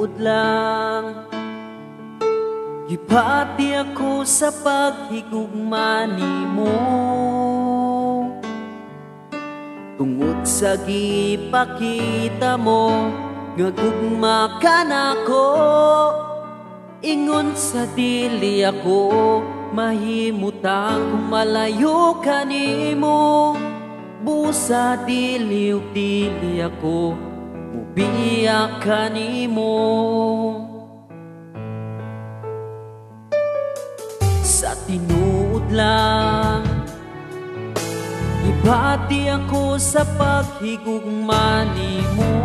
tinuod lang. Gipati ako sa paghigugma nimo, tungod sa gipakita mo nga gugma ka nako. Ingon sa dili ako mahimutang kung malayo ka nimo. Busa dili ug dili ako mubiyak ka nimo. Sa tinuod lang, ibati ako sa paghigugma nimo,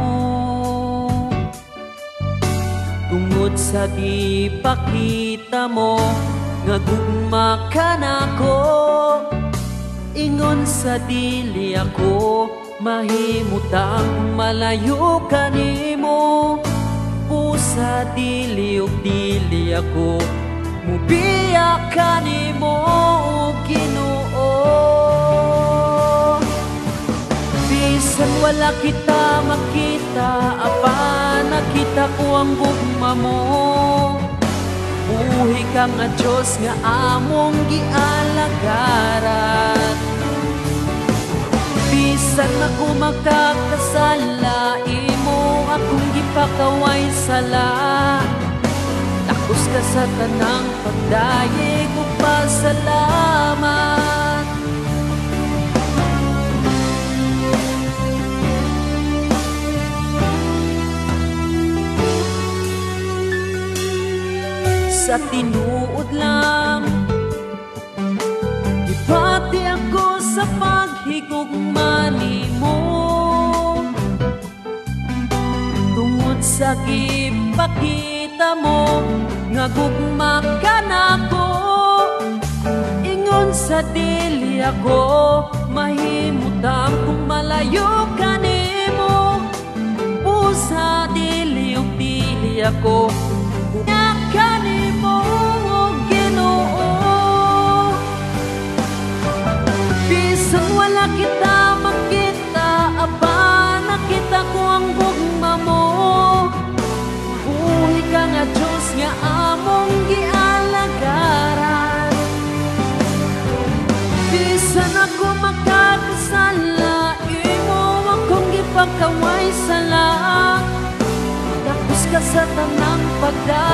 tungod sa gipakita mo nga gugma ka nako. Ingon sa dili ako mahimutang malayo ka nimo. Pusa dili ug dili ako mubiyak ka nimo, Ginoo. Bisan wala kita makita, apan nakita ko ang gugma mo. Buhi ka nga Diyos nga among gialagaran. Bisan ako magkakasala, imo akong gipakaway sala. Takos ka sa tanang pagdayeg ug pasalamat. Sa tinuod lang, ibati ako sa paghigugma nimo, tungod sa gipakita mo nga gugma ka nako. Ingon sa dili ako mahimutang kung malayo ka nimo. Pusa dili ug dili ako mubiyak ka nimo, Ginoo. Bisan wala kita makita, aba nakita ko ang gugma mo. Buhi ka nga Diyos nga among gialagaran. Bisan ako makakasala, imo akong gipakaway sala. Tapos ka sa tanang pagdayeg